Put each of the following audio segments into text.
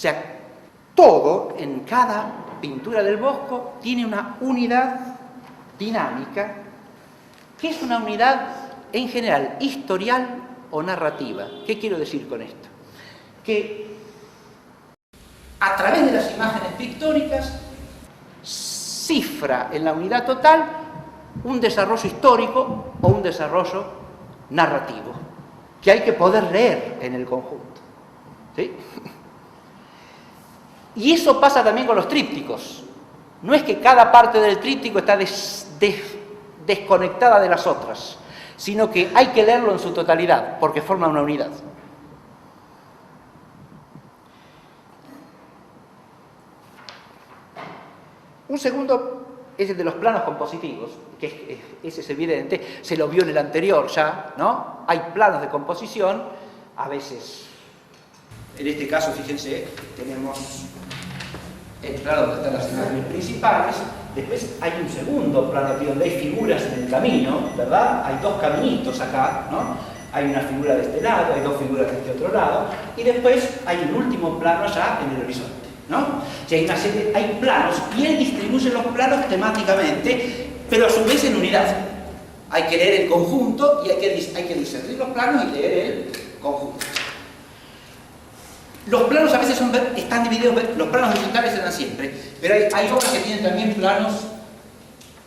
sea, todo en cada pintura del Bosco tiene una unidad dinámica, que es una unidad en general historial o narrativa. ¿Qué quiero decir con esto? Que a través de las imágenes pictóricas cifra en la unidad total un desarrollo histórico o un desarrollo narrativo, que hay que poder leer en el conjunto. ¿Sí? Y eso pasa también con los trípticos. No es que cada parte del tríptico está desconectada de las otras, sino que hay que leerlo en su totalidad, porque forma una unidad. Un segundo es el de los planos compositivos, que ese es evidente, se lo vio en el anterior ya, ¿no? Hay planos de composición, a veces, en este caso, fíjense, tenemos el plano donde están las imágenes principales, después hay un segundo plano aquí donde hay figuras en el camino, ¿verdad? Hay dos caminitos acá, ¿no? Hay una figura de este lado, hay dos figuras de este otro lado, y después hay un último plano allá en el horizonte, ¿no? O sea, hay una serie, hay planos, y él distribuye los planos temáticamente, pero a su vez en unidad. Hay que leer el conjunto y hay que discernir los planos y leer el conjunto. Los planos a veces están divididos, los planos horizontales se dan siempre, pero hay obras que tienen también planos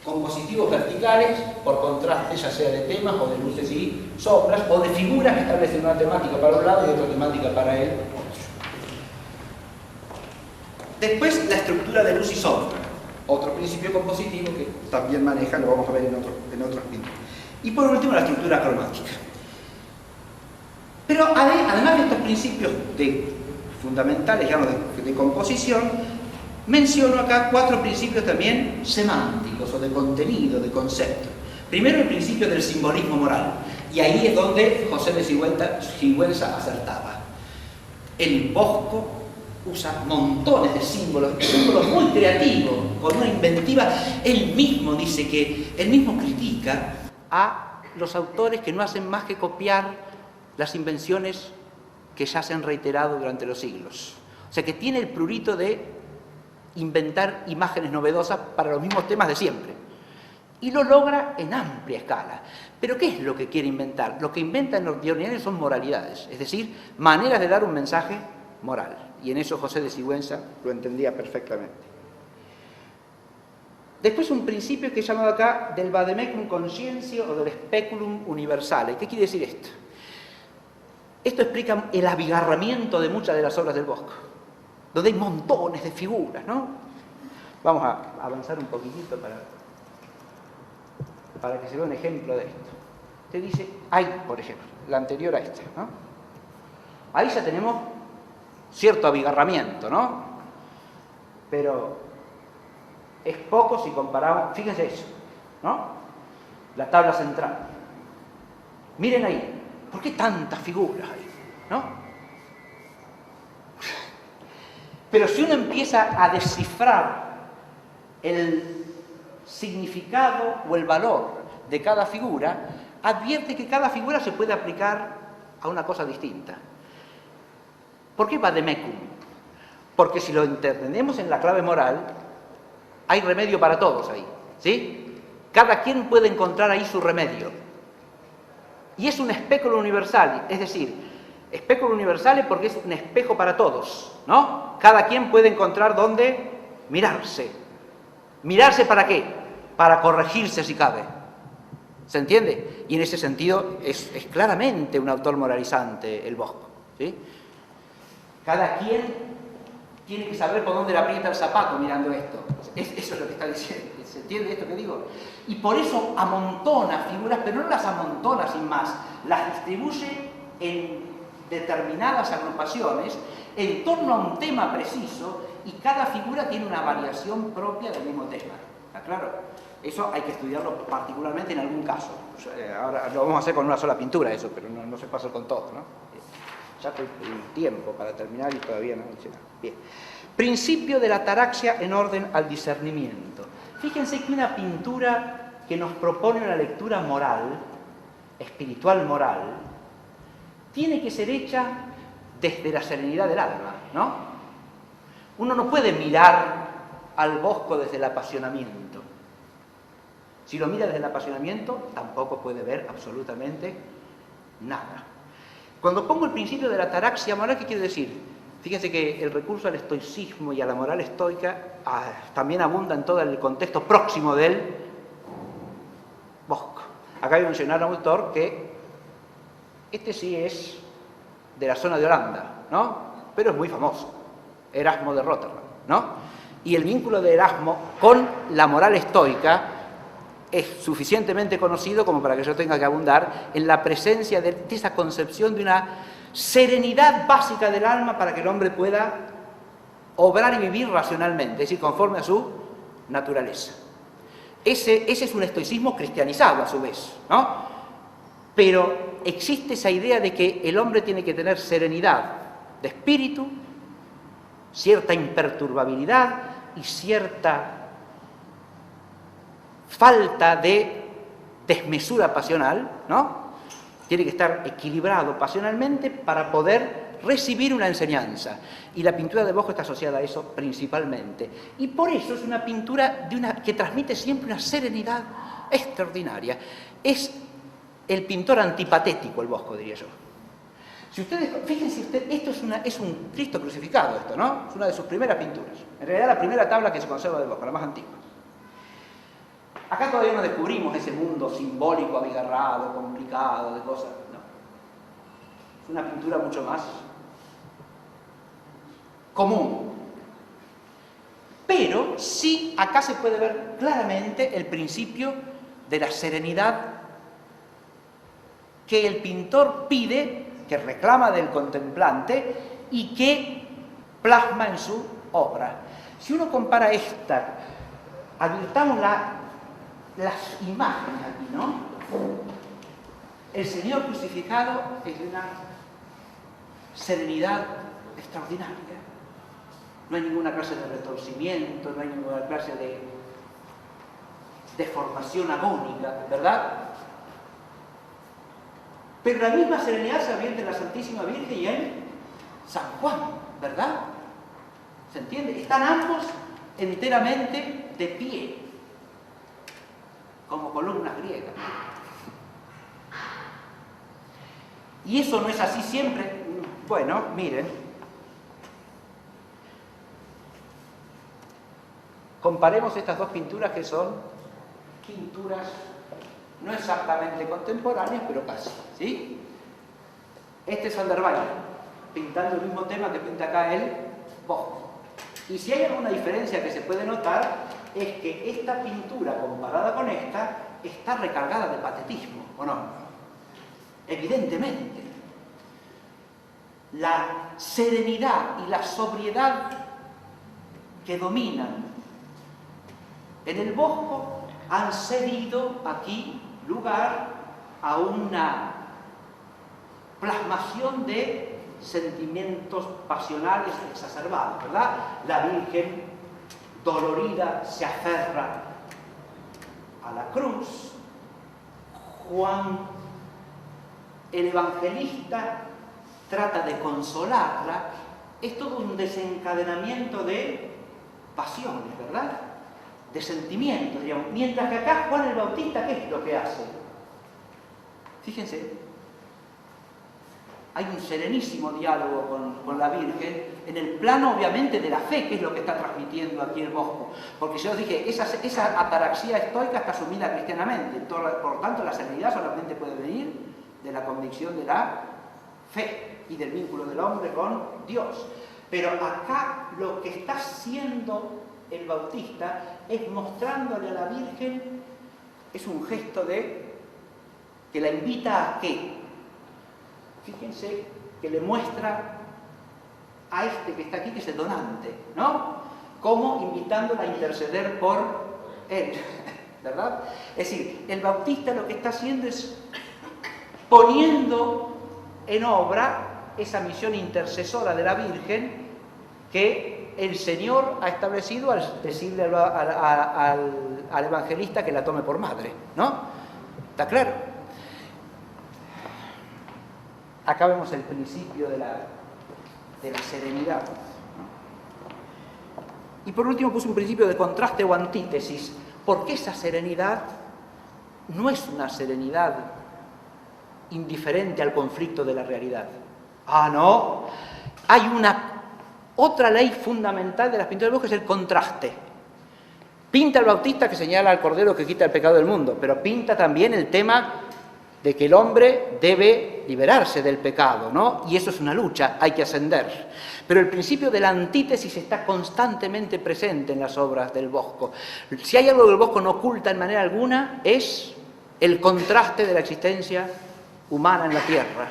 compositivos verticales, por contraste, ya sea de temas o de luces y sombras, o de figuras que establecen una temática para un lado y otra temática para el otro. Después, la estructura de luz y sombra, otro principio compositivo que también maneja, lo vamos a ver en otros pinturas. Y por último, la estructura cromática. Pero además de estos principios fundamentales, digamos, de composición, menciono acá 4 principios también semánticos o de contenido, de concepto. Primero, el principio del simbolismo moral, y ahí es donde José de Sigüenza acertaba. El Bosco usa montones de símbolos muy creativos, con una inventiva. Él mismo dice que, él mismo critica a los autores que no hacen más que copiar las invenciones que ya se han reiterado durante los siglos. O sea, que tiene el prurito de inventar imágenes novedosas para los mismos temas de siempre. Y lo logra en amplia escala. ¿Pero qué es lo que quiere inventar? Lo que inventa en ordinario son moralidades, es decir, maneras de dar un mensaje moral. Y en eso José de Sigüenza lo entendía perfectamente. Después un principio que he llamado acá del vademecum conscientio o del speculum universale. ¿Qué quiere decir esto? Esto explica el abigarramiento de muchas de las obras del Bosco, donde hay montones de figuras, ¿no? Vamos a avanzar un poquitito para que se vea un ejemplo de esto. Te dice, ahí, por ejemplo, la anterior a esta, ¿no? Ahí ya tenemos cierto abigarramiento, ¿no? Pero es poco si comparamos, fíjense eso, ¿no? La tabla central. Miren ahí, ¿por qué tantas figuras ahí? ¿No? Pero si uno empieza a descifrar el significado o el valor de cada figura, advierte que cada figura se puede aplicar a una cosa distinta. ¿Por qué vademecum? Porque si lo entendemos en la clave moral, hay remedio para todos ahí, ¿sí? Cada quien puede encontrar ahí su remedio. Y es un especulo universal, es decir, especulo universal porque es un espejo para todos, ¿no? Cada quien puede encontrar dónde mirarse. ¿Mirarse para qué? Para corregirse si cabe. ¿Se entiende? Y en ese sentido es claramente un autor moralizante el Bosco, ¿sí? Cada quien tiene que saber por dónde le aprieta el zapato mirando esto. Eso es lo que está diciendo. ¿Se entiende esto que digo? Y por eso amontona figuras, pero no las amontona sin más. Las distribuye en determinadas agrupaciones en torno a un tema preciso y cada figura tiene una variación propia del mismo tema. ¿Está claro? Eso hay que estudiarlo particularmente en algún caso. Ahora lo vamos a hacer con una sola pintura eso, pero no se pasa con todo, ¿no? Ya estoy el tiempo para terminar y todavía no he dicho nada. Bien. Principio de la ataraxia en orden al discernimiento. Fíjense que una pintura que nos propone una lectura moral, espiritual moral, tiene que ser hecha desde la serenidad del alma, ¿no? Uno no puede mirar al Bosco desde el apasionamiento. Si lo mira desde el apasionamiento, tampoco puede ver absolutamente nada. Cuando pongo el principio de la ataraxia moral, ¿qué quiere decir? Fíjense que el recurso al estoicismo y a la moral estoica también abunda en todo el contexto próximo del Bosco. Acá voy a mencionar a un autor que este sí es de la zona de Holanda, ¿no? Pero es muy famoso, Erasmo de Rotterdam, ¿no? Y el vínculo de Erasmo con la moral estoica es suficientemente conocido como para que yo tenga que abundar en la presencia de esa concepción de una serenidad básica del alma para que el hombre pueda obrar y vivir racionalmente, es decir, conforme a su naturaleza. Ese es un estoicismo cristianizado a su vez, ¿no? Pero existe esa idea de que el hombre tiene que tener serenidad de espíritu, cierta imperturbabilidad y cierta falta de desmesura pasional, ¿no? Tiene que estar equilibrado pasionalmente para poder recibir una enseñanza. Y la pintura de Bosco está asociada a eso principalmente. Y por eso es una pintura que transmite siempre una serenidad extraordinaria. Es el pintor antipatético, el Bosco, diría yo. Si ustedes, fíjense ustedes, esto es un Cristo crucificado, esto, ¿no? Es una de sus primeras pinturas. En realidad la primera tabla que se conserva del Bosco, la más antigua. Acá todavía no descubrimos ese mundo simbólico, abigarrado, complicado, de cosas, ¿no? Es una pintura mucho más común. Pero sí, acá se puede ver claramente el principio de la serenidad que el pintor pide, que reclama del contemplante y que plasma en su obra. Si uno compara esta, advirtamos las imágenes aquí, ¿no? El Señor crucificado es de una serenidad extraordinaria. No hay ninguna clase de retorcimiento, no hay ninguna clase de deformación agónica, ¿verdad? Pero la misma serenidad se advierte en la Santísima Virgen y en San Juan, ¿verdad? ¿Se entiende? Están ambos enteramente de pie, como columnas griegas. Y eso no es así siempre. Bueno, miren. Comparemos estas dos pinturas que son pinturas no exactamente contemporáneas, pero casi, ¿sí? Este es Van der Weyden, pintando el mismo tema que pinta acá el Bosco. Y si hay alguna diferencia que se puede notar, es que esta pintura, comparada con esta, está recargada de patetismo, ¿o no? Evidentemente. La serenidad y la sobriedad que dominan en el Bosco han cedido aquí lugar a una plasmación de sentimientos pasionales exacerbados, ¿verdad? La Virgen dolorida se aferra a la cruz. Juan, el evangelista, trata de consolarla. Es todo un desencadenamiento de pasiones, ¿verdad? De sentimientos, digamos. Mientras que acá Juan el Bautista, ¿qué es lo que hace? Fíjense, hay un serenísimo diálogo con la Virgen en el plano, obviamente, de la fe, que es lo que está transmitiendo aquí el Bosco. Porque yo os dije, esa ataraxia estoica está asumida cristianamente. Por tanto, la serenidad solamente puede venir de la convicción de la fe y del vínculo del hombre con Dios. Pero acá lo que está haciendo el Bautista es mostrándole a la Virgen, es un gesto que la invita a qué. Fíjense que le muestra a este que está aquí, que es el donante, ¿no? Como invitándola a interceder por él, ¿verdad? Es decir, el Bautista lo que está haciendo es poniendo en obra esa misión intercesora de la Virgen que el Señor ha establecido al decirle al evangelista que la tome por madre, ¿no? ¿Está claro? Acá vemos el principio de la serenidad, ¿no? Y por último puse un principio de contraste o antítesis, porque esa serenidad no es una serenidad indiferente al conflicto de la realidad. Ah, no. Hay otra ley fundamental de las pinturas del bosque, es el contraste. Pinta el Bautista que señala al Cordero que quita el pecado del mundo, pero pinta también el tema de que el hombre debe liberarse del pecado, ¿no? Y eso es una lucha, hay que ascender. Pero el principio de la antítesis está constantemente presente en las obras del Bosco. Si hay algo que el Bosco no oculta en manera alguna, es el contraste de la existencia humana en la tierra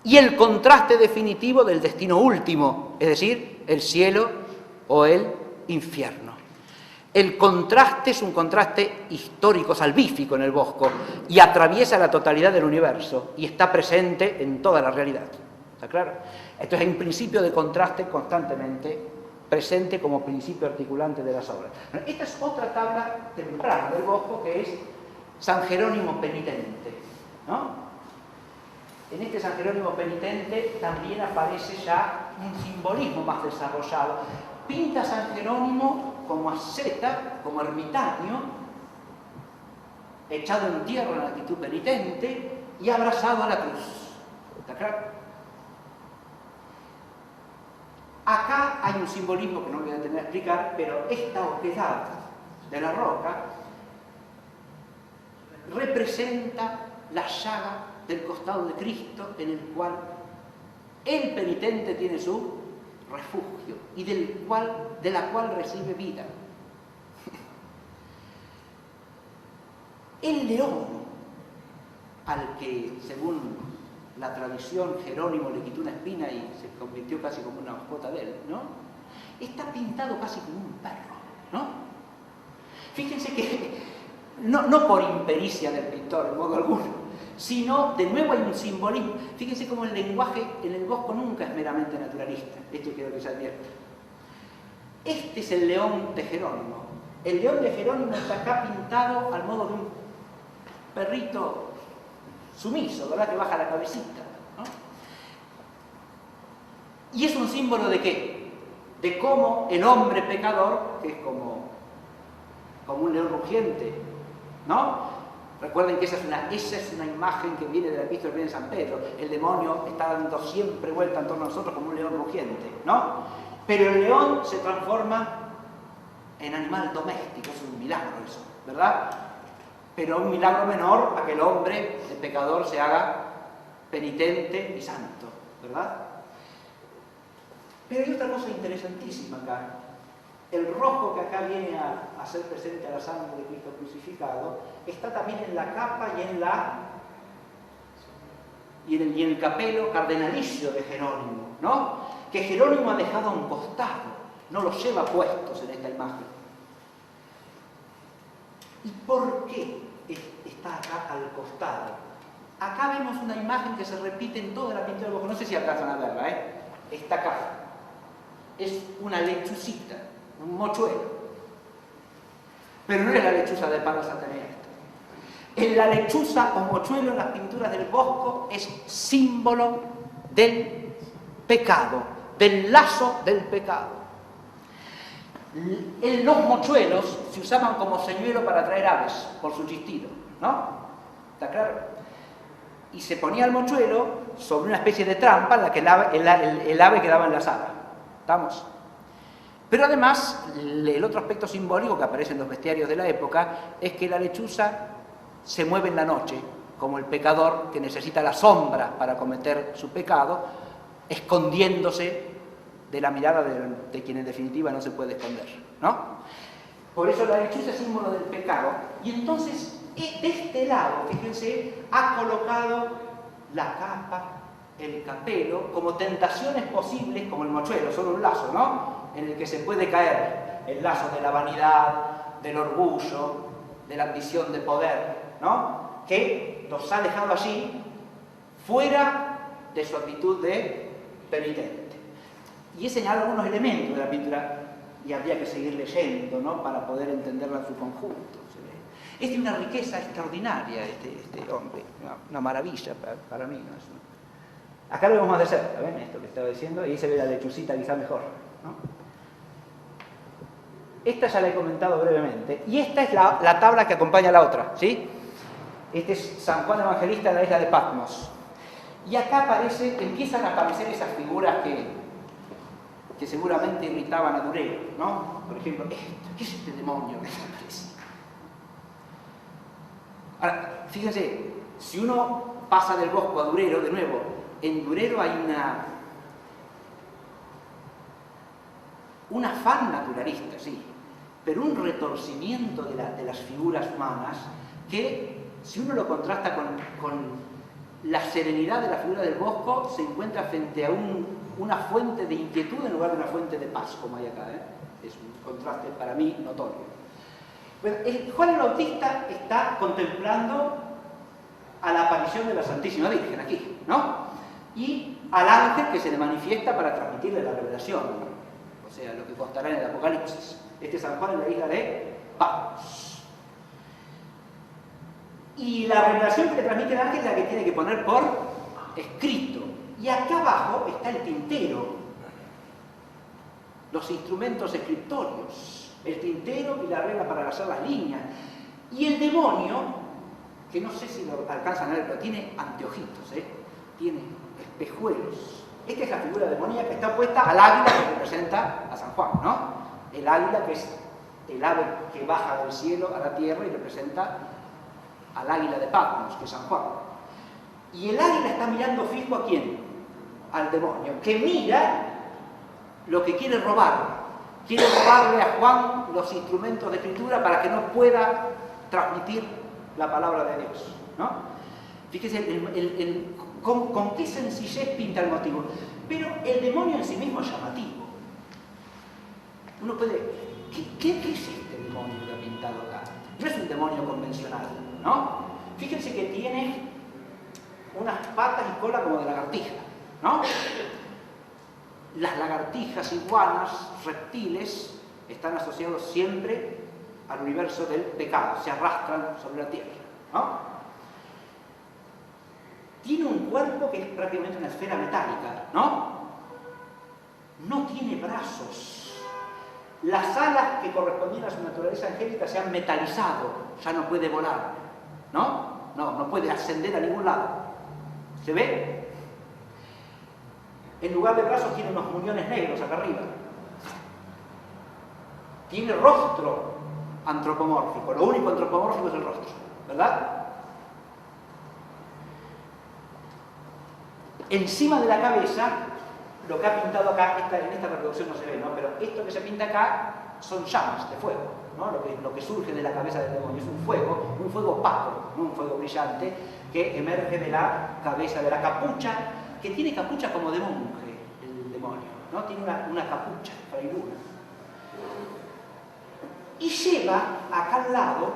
y el contraste definitivo del destino último, es decir, el cielo o el infierno. El contraste es un contraste histórico, salvífico en el Bosco, y atraviesa la totalidad del universo y está presente en toda la realidad. ¿Está claro? Entonces hay un principio de contraste constantemente presente como principio articulante de las obras. Esta es otra tabla temprana del Bosco, que es San Jerónimo penitente, ¿no? En este San Jerónimo penitente también aparece ya un simbolismo más desarrollado. Pinta a San Jerónimo como asceta, como ermitaño, echado en tierra en actitud penitente y abrazado a la cruz. ¿Está claro? Acá hay un simbolismo que no voy a tener que explicar, pero esta oquedad de la roca representa la llaga del costado de Cristo en el cual el penitente tiene su refugio y de la cual recibe vida. El león, al que según la tradición Jerónimo le quitó una espina y se convirtió casi como una mascota de él, ¿no? Está pintado casi como un perro, ¿no? Fíjense que no por impericia del pintor en modo alguno, sino, de nuevo hay un simbolismo. Fíjense cómo el lenguaje en el Bosco nunca es meramente naturalista. Esto quiero que se advierta. Este es el león de Jerónimo. El león de Jerónimo está acá pintado al modo de un perrito sumiso, ¿verdad? Que baja la cabecita, ¿no? ¿Y es un símbolo de qué? De cómo el hombre pecador, que es como un león rugiente, ¿no? Recuerden que esa es una imagen que viene de la epístola de San Pedro. El demonio está dando siempre vuelta en torno a nosotros como un león rugiente, ¿no? Pero el león se transforma en animal doméstico, es un milagro eso, ¿verdad? Pero un milagro menor a que el hombre, el pecador, se haga penitente y santo, ¿verdad? Pero hay otra cosa interesantísima acá. El rojo que acá viene a hacer presente a la sangre de Cristo crucificado está también en la capa y en el capelo cardenalicio de Jerónimo, ¿no? Que Jerónimo ha dejado a un costado, no los lleva puestos en esta imagen. ¿Y por qué está acá al costado? Acá vemos una imagen que se repite en toda la pintura del Bosco, no sé si alcanzan a verla, está acá. Es una lechucita, un mochuelo. Pero no es la lechuza de Palas Atenea. En la lechuza o mochuelo en las pinturas del Bosco es símbolo del pecado, del lazo del pecado. Los mochuelos se usaban como señuelo para atraer aves por su chistilo, ¿no? ¿Está claro? Y se ponía el mochuelo sobre una especie de trampa en la que el ave quedaba enlazada. ¿Estamos? Pero además, el otro aspecto simbólico que aparece en los bestiarios de la época es que la lechuza se mueve en la noche, como el pecador que necesita la sombra para cometer su pecado, escondiéndose de la mirada de quien en definitiva no se puede esconder, ¿no? Por eso la lechuza es símbolo del pecado. Y entonces, de este lado, fíjense, ha colocado la capa, el capelo, como tentaciones posibles, como el mochuelo, solo un lazo, ¿no? En el que se puede caer el lazo de la vanidad, del orgullo, de la ambición de poder, ¿no? Que los ha dejado allí fuera de su actitud de penitente. Y he señalado algunos elementos de la pintura y habría que seguir leyendo, ¿no? Para poder entenderla en su conjunto. Es de una riqueza extraordinaria este hombre, una maravilla para mí, ¿no? Acá lo vemos más de cerca, ¿ven? Esto que estaba diciendo, y ahí se ve la lechucita quizá mejor, ¿no? Esta ya la he comentado brevemente. Y esta es la tabla que acompaña a la otra, ¿sí? Este es San Juan Evangelista en la isla de Patmos. Y acá empiezan a aparecer esas figuras que seguramente irritaban a Durero, ¿no? Por ejemplo, ¿qué es este demonio que aparece? Ahora, fíjense, si uno pasa del Bosco a Durero, de nuevo, en Durero hay un afán naturalista, sí, pero un retorcimiento de las figuras humanas que, si uno lo contrasta con la serenidad de la figura del Bosco, se encuentra frente a una fuente de inquietud en lugar de una fuente de paz, como hay acá, ¿eh? Es un contraste para mí notorio. Bueno, Juan el Bautista está contemplando a la aparición de la Santísima Virgen aquí, ¿no? Y al ángel que se le manifiesta para transmitirle la revelación, ¿no? O sea, lo que constará en el Apocalipsis. Este es San Juan en la isla de Patmos. Y la revelación que le transmite el ángel es la que tiene que poner por escrito. Y acá abajo está el tintero, los instrumentos escritorios, el tintero y la regla para hacer las líneas. Y el demonio, que no sé si lo alcanzan a ver, pero tiene anteojitos, tiene espejuelos. Esta es la figura demoníaca que está puesta al águila que representa a San Juan, ¿no? El águila, que es el ave que baja del cielo a la tierra y representa al águila de Patmos, que es San Juan. Y el águila está mirando fijo ¿a quién? Al demonio, que mira lo que quiere robar. Quiere robarle a Juan los instrumentos de escritura para que no pueda transmitir la palabra de Dios, ¿no? Fíjese con qué sencillez pinta el motivo. Pero el demonio en sí mismo es llamativo. Uno puede... ¿Qué es este demonio que ha pintado acá? No es un demonio convencional, ¿no? Fíjense que tiene unas patas y cola como de lagartija, ¿no? Las lagartijas, iguanas, reptiles, están asociados siempre al universo del pecado, se arrastran sobre la tierra, ¿no? Tiene un cuerpo que es prácticamente una esfera metálica, ¿no? No tiene brazos. Las alas que correspondían a su naturaleza angélica se han metalizado, ya no puede volar, ¿no? No puede ascender a ningún lado. ¿Se ve? En lugar de brazos tiene unos muñones negros acá arriba. Tiene rostro antropomórfico, lo único antropomórfico es el rostro, ¿verdad? Encima de la cabeza, lo que ha pintado acá, en esta reproducción no se ve, ¿no? Pero esto que se pinta acá son llamas de fuego, ¿no? Lo que surge de la cabeza del demonio es un fuego opaco, no un fuego brillante, que emerge de la cabeza, de la capucha, que tiene capucha como de monje, el demonio, ¿no? Tiene una capucha, frailuna. Y lleva acá al lado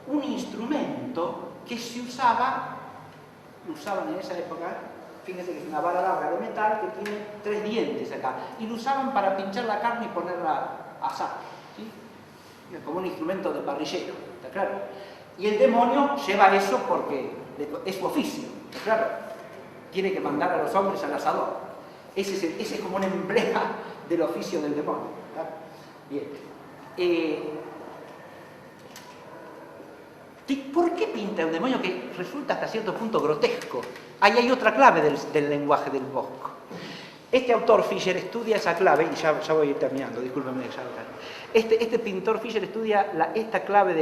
un instrumento que lo usaban en esa época. Fíjense que es una vara larga de metal que tiene 3 dientes acá. Y lo usaban para pinchar la carne y ponerla a asar, ¿sí? Como un instrumento de parrillero, ¿está claro? Y el demonio lleva eso porque es su oficio, ¿está claro? Tiene que mandar a los hombres al asador. Ese es como un emblema del oficio del demonio, ¿verdad? Bien. ¿Por qué pinta un demonio que resulta hasta cierto punto grotesco? Ahí hay otra clave del lenguaje del Bosco. Este autor, Fischer, estudia esa clave, y ya voy a ir terminando, discúlpenme. Este pintor, Fischer, estudia esta clave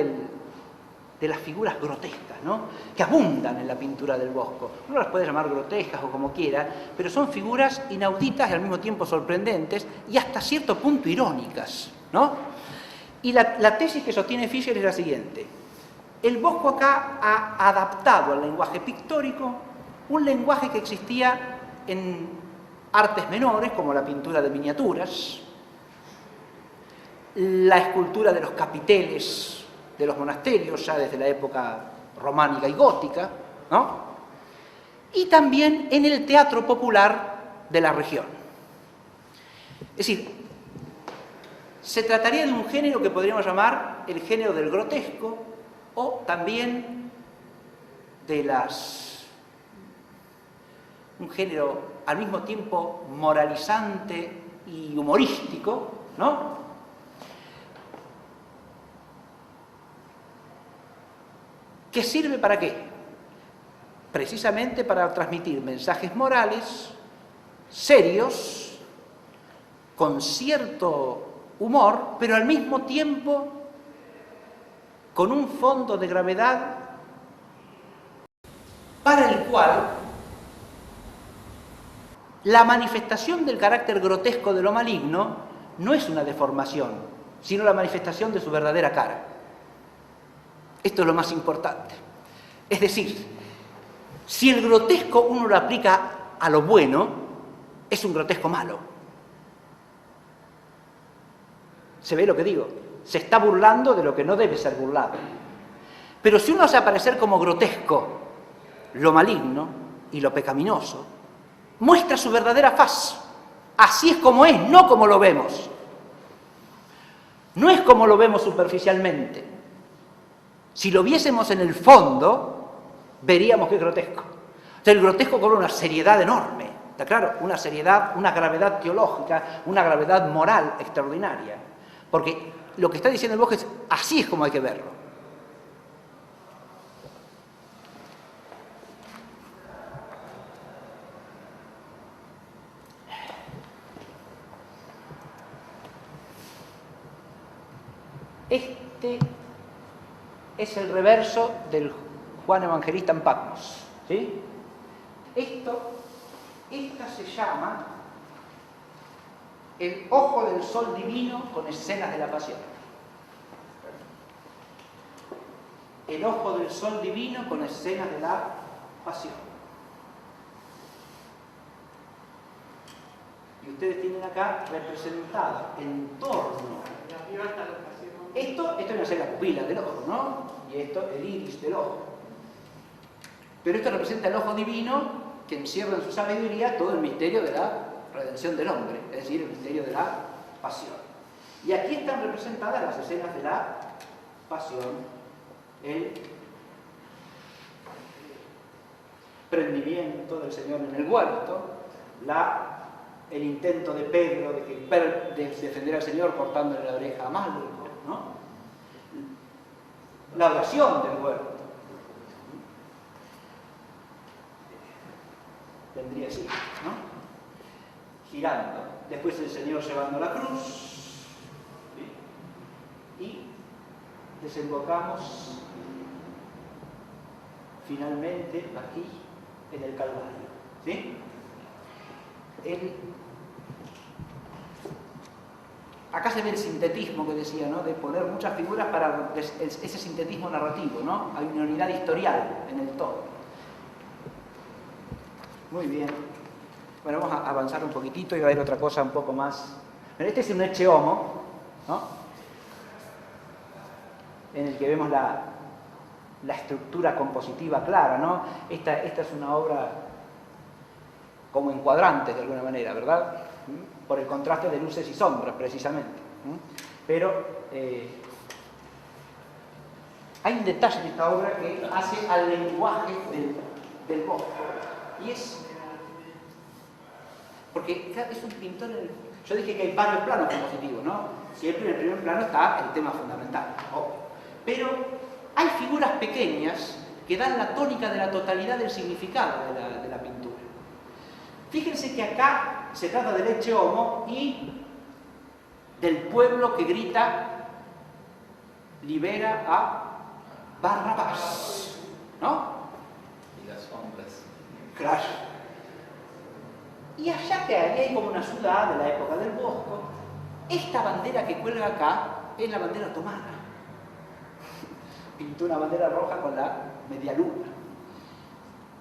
de las figuras grotescas, ¿no? Que abundan en la pintura del Bosco. Uno las puede llamar grotescas o como quiera, pero son figuras inauditas y al mismo tiempo sorprendentes y hasta cierto punto irónicas, ¿no? Y la tesis que sostiene Fischer es la siguiente. El Bosco acá ha adaptado al lenguaje pictórico un lenguaje que existía en artes menores, como la pintura de miniaturas, la escultura de los capiteles de los monasterios, ya desde la época románica y gótica, ¿no? Y también en el teatro popular de la región. Es decir, se trataría de un género que podríamos llamar el género del grotesco, o también un género al mismo tiempo moralizante y humorístico, ¿no? ¿Que sirve para qué? Precisamente para transmitir mensajes morales serios, con cierto humor, pero al mismo tiempo con un fondo de gravedad para el cual la manifestación del carácter grotesco de lo maligno no es una deformación, sino la manifestación de su verdadera cara. Esto es lo más importante. Es decir, si el grotesco uno lo aplica a lo bueno, es un grotesco malo. ¿Se ve lo que digo? Se está burlando de lo que no debe ser burlado. Pero si uno hace aparecer como grotesco lo maligno y lo pecaminoso, muestra su verdadera faz. Así es como es, no como lo vemos. No es como lo vemos superficialmente. Si lo viésemos en el fondo, veríamos que es grotesco. O sea, el grotesco con una seriedad enorme, ¿está claro? Una seriedad, una gravedad teológica, una gravedad moral extraordinaria. Porque lo que está diciendo el Bosco es, así es como hay que verlo. Este es el reverso del Juan Evangelista en Patmos, ¿sí? Esta se llama el ojo del sol divino con escenas de la pasión. El ojo del sol divino con escenas de la pasión. Y ustedes tienen acá representada en torno. Esto viene a ser la pupila del ojo, ¿no? Y esto el iris del ojo. Pero esto representa el ojo divino que encierra en su sabiduría todo el misterio de la redención del hombre, es decir, el misterio de la pasión. Y aquí están representadas las escenas de la pasión, el prendimiento del Señor en el huerto, el intento de Pedro de defender al Señor cortándole la oreja a Malco, ¿no? La oración del huerto. Vendría así, ¿no? Girando. Después el Señor llevando la cruz. ¿Sí? Y desembocamos finalmente aquí en el Calvario. ¿Sí? Acá se ve el sintetismo que decía, ¿no? De poner muchas figuras para ese sintetismo narrativo, ¿no? Hay una unidad historial en el todo. Muy bien. Bueno, vamos a avanzar un poquitito y va a haber otra cosa un poco más. Pero este es un Ecce Homo, ¿no? En el que vemos la estructura compositiva clara, ¿no? Esta es una obra como en cuadrantes de alguna manera, ¿verdad? Por el contraste de luces y sombras, precisamente. Pero hay un detalle en esta obra que hace al lenguaje del Bosco. Y es... Porque es un pintor... Yo dije que hay varios planos compositivos, ¿no? Siempre en el primer plano está el tema fundamental, obvio. Pero hay figuras pequeñas que dan la tónica de la totalidad del significado de la pintura. Fíjense que acá se trata del Ecce Homo y del pueblo que grita libera a Barrabás, ¿no? Y las sombras. Claro. Y allá que hay como una ciudad de la época del Bosco, esta bandera que cuelga acá es la bandera otomana. Pintó una bandera roja con la media luna.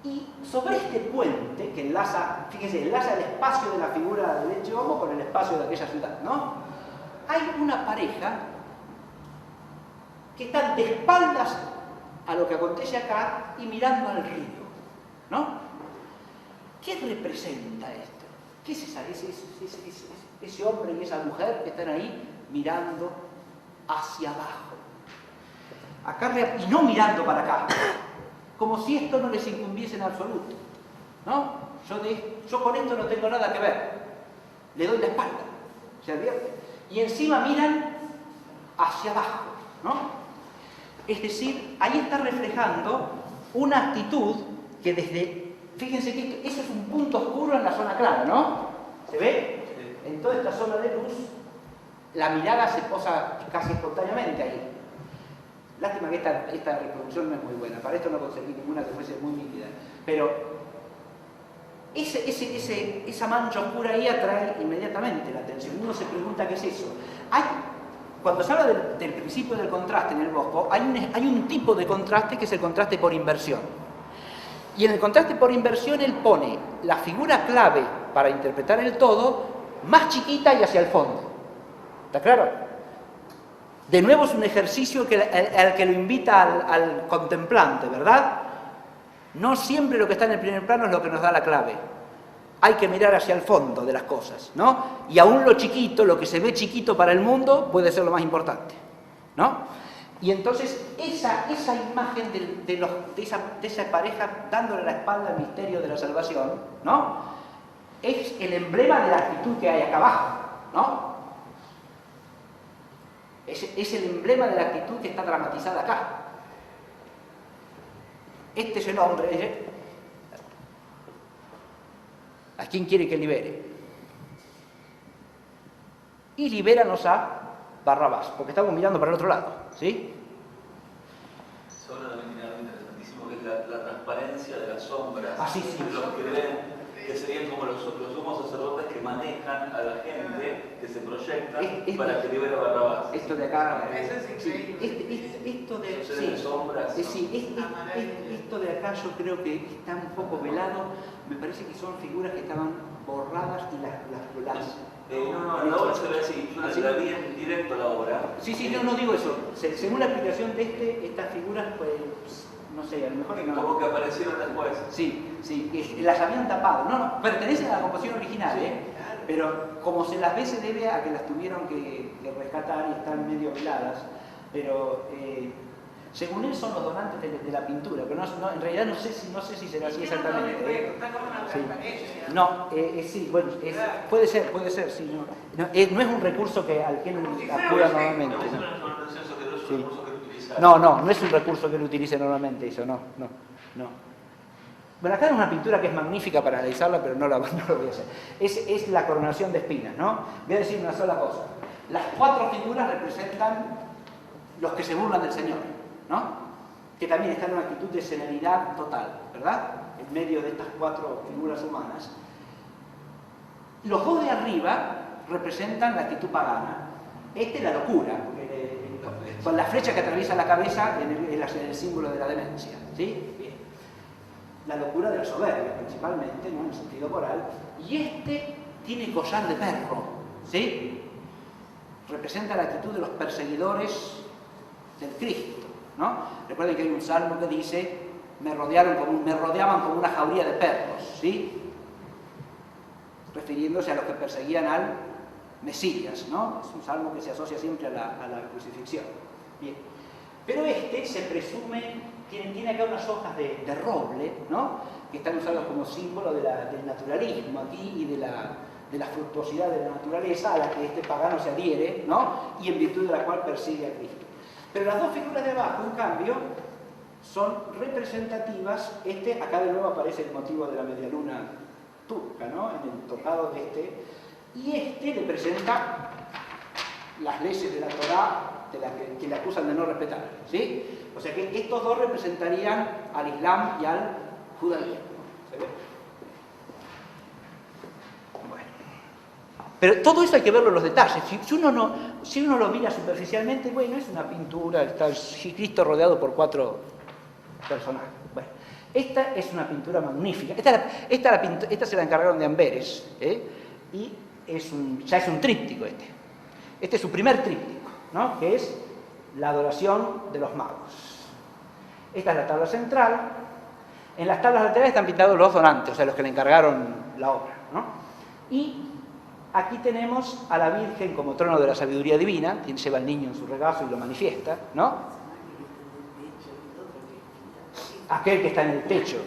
Y sobre este puente que enlaza, fíjense, enlaza el espacio de la figura del Ecce Homo con el espacio de aquella ciudad, ¿no? Hay una pareja que está de espaldas a lo que acontece acá y mirando al río, ¿no? ¿Qué representa esto? ¿Qué es ese hombre y esa mujer que están ahí mirando hacia abajo? Acá, y no mirando para acá, como si esto no les incumbiese en absoluto, ¿no? Yo con esto no tengo nada que ver, le doy la espalda, ¿se advierte? Y encima miran hacia abajo, ¿no? Es decir, ahí está reflejando una actitud que desde... Fíjense que eso es un punto oscuro en la zona clara, ¿no? ¿Se ve? En toda esta zona de luz, la mirada se posa casi espontáneamente ahí. Lástima que esta reproducción no es muy buena. Para esto no conseguí ninguna que fuese muy nítida. Pero esa mancha oscura ahí atrae inmediatamente la atención. Uno se pregunta qué es eso. Cuando se habla del principio del contraste en el Bosco, hay un tipo de contraste que es el contraste por inversión. Y en el contraste por inversión él pone la figura clave para interpretar el todo más chiquita y hacia el fondo. ¿Está claro? De nuevo es un ejercicio al que lo invita al contemplante, ¿verdad? No siempre lo que está en el primer plano es lo que nos da la clave. Hay que mirar hacia el fondo de las cosas, ¿no? Y aún lo chiquito, lo que se ve chiquito para el mundo, puede ser lo más importante, ¿no? Y entonces esa imagen de esa pareja dándole la espalda al misterio de la salvación, ¿no? Es el emblema de la actitud que hay acá abajo, ¿no? Es el emblema de la actitud que está dramatizada acá. Este es el hombre, ¿a quién quiere que libere? Y libéranos a Barrabás, porque estamos mirando para el otro lado, ¿sí? Sobre también tiene algo interesantísimo que es la transparencia de las sombras. Ah, sí. Los que ven, que serían como los sumos sacerdotes que manejan a la gente, que se proyectan para que libere a Barrabás. Esto de acá... Eso es increíble. Esto de... Sí, sombras. Esto de acá yo creo que está un poco velado. Me parece que son figuras que estaban borradas y las No, la obra se ve así. Yo la vi en directo la obra. Sí, no digo eso. Según la explicación de estas figuras, pues, no sé, a lo mejor no. Como que aparecieron después. Sí, las habían tapado. No, pertenecen a la composición original, pero como se las ve se debe a que las tuvieron que rescatar y están medio veladas. Pero según él son los donantes de la pintura, pero en realidad no sé si será así exactamente. Está como una transparencia. No, sí, bueno, puede ser, sí. No es un recurso al que él acuda normalmente. No es un recurso que él utilice normalmente, eso, no. Bueno, acá hay una pintura que es magnífica para analizarla, pero no lo voy a hacer. Es la coronación de espinas, ¿no? Voy a decir una sola cosa. Las 4 figuras representan los que se burlan del Señor, ¿no? Que también están en una actitud de serenidad total, ¿verdad? En medio de estas 4 figuras humanas. Los 2 de arriba representan la actitud pagana. Esta es la locura, porque con la flecha que atraviesa la cabeza es el símbolo de la demencia, ¿sí? Bien. La locura de la soberbia, principalmente, ¿no? En el sentido moral. Y este tiene collar de perro, ¿sí? Representa la actitud de los perseguidores del Cristo, ¿no? Recuerden que hay un salmo que dice: me rodeaban como una jauría de perros, ¿sí? Refiriéndose a los que perseguían al Mesías, ¿no? Es un salmo que se asocia siempre a la crucifixión. Bien. Pero se presume, tiene acá unas hojas de roble, ¿no? Que están usadas como símbolo del naturalismo aquí y de la fructuosidad de la naturaleza a la que este pagano se adhiere, ¿no? Y en virtud de la cual persigue a Cristo. Pero las 2 figuras de abajo, en cambio, son representativas. Acá de nuevo aparece el motivo de la medialuna turca, ¿no? En el tocado de y le presenta las leyes de la Torá que le acusan de no respetar, ¿sí? O sea que estos 2 representarían al Islam y al judaísmo. ¿Se ve? Bueno. Pero todo eso hay que verlo en los detalles. Si uno lo mira superficialmente, bueno, es una pintura, está Cristo rodeado por 4 personajes. Bueno, esta es una pintura magnífica. Esta se la encargaron de Amberes, y ya es un tríptico este. Este es su primer tríptico, ¿no? Que es la adoración de los magos. Esta es la tabla central. En las tablas laterales están pintados los donantes, o sea, los que le encargaron la obra, ¿no? Y aquí tenemos a la Virgen como trono de la sabiduría divina, quien lleva al niño en su regazo y lo manifiesta, ¿no? Aquel que está en el techo.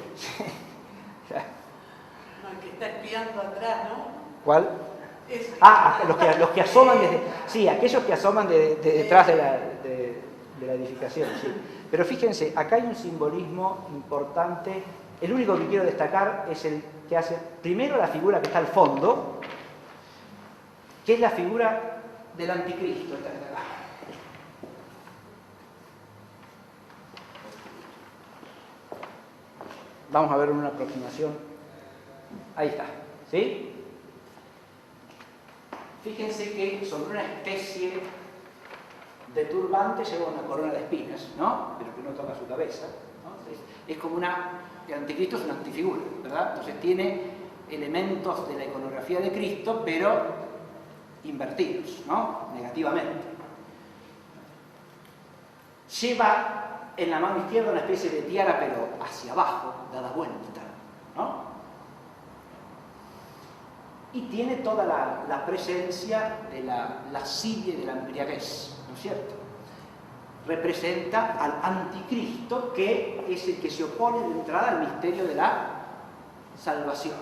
No, el que está espiando atrás, ¿no? ¿Cuál? los que asoman desde... Sí, aquellos que asoman de detrás de la edificación, sí. Pero fíjense, acá hay un simbolismo importante. El único que quiero destacar es el que hace primero la figura que está al fondo, que es la figura del anticristo. Esta que está acá. Vamos a ver una aproximación. Ahí está, ¿sí? Fíjense que sobre una especie de turbante lleva una corona de espinas, ¿no? Pero que no toca su cabeza, ¿no? Es como el anticristo es una antifigura, ¿verdad? Entonces tiene elementos de la iconografía de Cristo, pero invertidos, ¿no? Negativamente. Lleva en la mano izquierda una especie de tiara, pero hacia abajo, dada vuelta, ¿no? Y tiene toda la presencia de la lascivia y de la embriaguez, ¿no es cierto? Representa al anticristo, que es el que se opone de entrada al misterio de la salvación.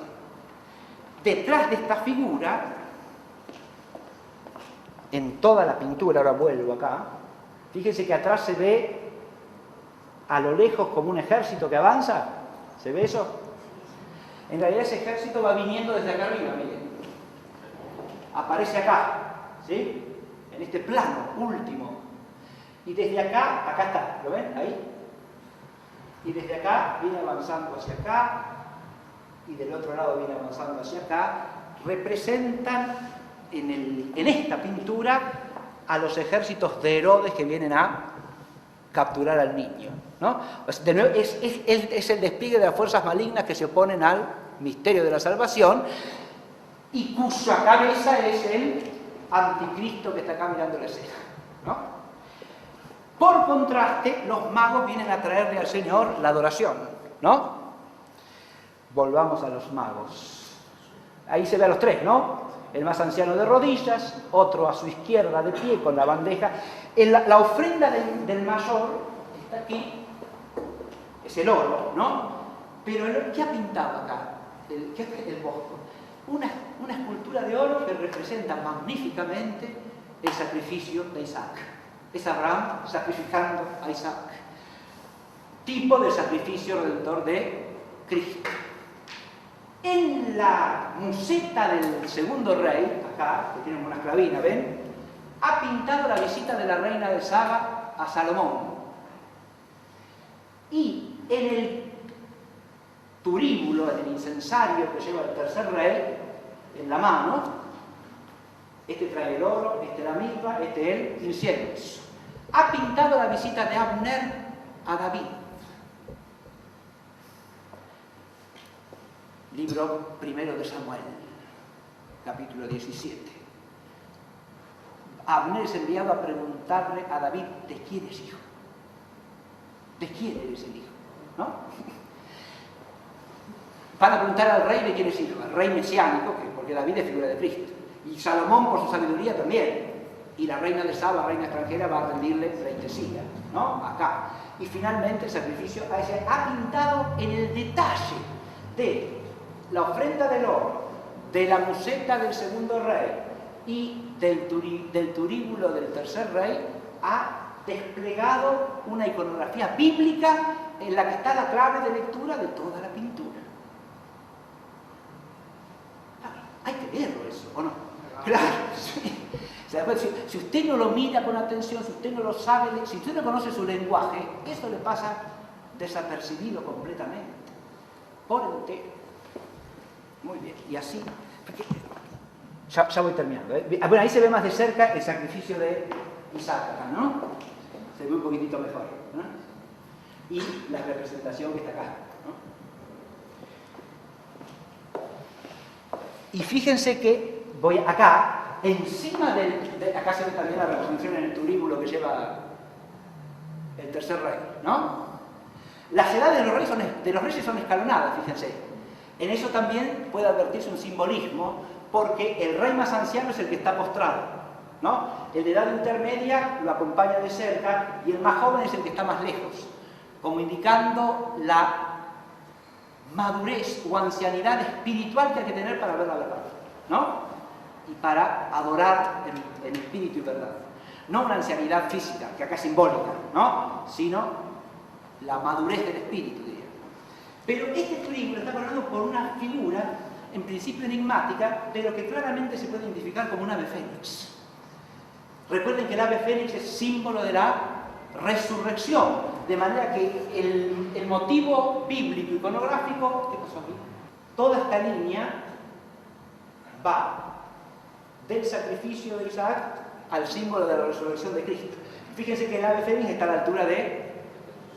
Detrás de esta figura, en toda la pintura, ahora vuelvo acá, fíjense que atrás se ve a lo lejos como un ejército que avanza. ¿Se ve eso? En realidad ese ejército va viniendo desde acá arriba, miren. Aparece acá, ¿sí? En este plano último. Y desde acá, acá está, ¿lo ven? Ahí. Y desde acá viene avanzando hacia acá, y del otro lado viene avanzando hacia acá. Representan en esta pintura a los ejércitos de Herodes que vienen a capturar al niño, ¿no? De nuevo, es el despliegue de las fuerzas malignas que se oponen al misterio de la salvación, y cuya cabeza es el anticristo que está acá mirando la escena, ¿no? Por contraste, los magos vienen a traerle al Señor la adoración, ¿no? Volvamos a los magos. Ahí se ve a los tres, ¿no? El más anciano de rodillas, otro a su izquierda de pie con la bandeja. La ofrenda del mayor está aquí, es el oro, ¿no? Pero ¿qué ha pintado acá? ¿Qué es el bosco? Una escultura de oro que representa magníficamente el sacrificio de Isaac. Es Abraham sacrificando a Isaac, tipo del sacrificio redentor de Cristo. En la museta del segundo rey, acá, que tiene una esclavina, ¿ven? Ha pintado la visita de la reina de Saba a Salomón. Y en el turíbulo, en el incensario que lleva el tercer rey, en la mano, este trae el oro, este la mirra, este el incienso. Ha pintado la visita de Abner a David. Libro primero de Samuel, capítulo 17. Abner es enviado a preguntarle a David: ¿de quién es hijo? ¿De quién eres el hijo? ¿No? Van a preguntar al rey de quién es hijo, al rey mesiánico, porque David es figura de Cristo. Y Salomón, por su sabiduría, también. Y la reina de Saba, reina extranjera, va a rendirle pleitesía, ¿no? Acá. Y finalmente el sacrificio ha pintado en el detalle de la ofrenda del oro, de la museta del segundo rey y del turíbulo del tercer rey, ha desplegado una iconografía bíblica en la que está la clave de lectura de toda la pintura. Hay que verlo eso, ¿o no? Claro, sí. O sea, si usted no lo mira con atención, si usted no lo sabe, si usted no conoce su lenguaje, eso le pasa desapercibido completamente, por entero. Muy bien, y así, ya voy terminando, ¿eh? Bueno, ahí se ve más de cerca el sacrificio de Isaac, ¿no? Se ve un poquitito mejor, ¿no? Y la representación que está acá, ¿no? Y fíjense que voy acá, encima acá se ve también la representación en el turíbulo que lleva el tercer rey, ¿no? Las edades de los reyes son escalonadas, fíjense. En eso también puede advertirse un simbolismo, porque el rey más anciano es el que está postrado, ¿no? El de edad intermedia lo acompaña de cerca y el más joven es el que está más lejos, como indicando la madurez o ancianidad espiritual que hay que tener para ver la verdad, ¿no? Y para adorar en espíritu y verdad. No una ancianidad física, que acá es simbólica, ¿no? Sino la madurez del espíritu, diría. Pero este libro está coronado por una figura, en principio enigmática, pero que claramente se puede identificar como un ave fénix. Recuerden que el ave fénix es símbolo de la resurrección, de manera que el motivo bíblico iconográfico, ¿qué pasó aquí? Toda esta línea va del sacrificio de Isaac al símbolo de la resurrección de Cristo. Fíjense que el ave fénix está a la altura de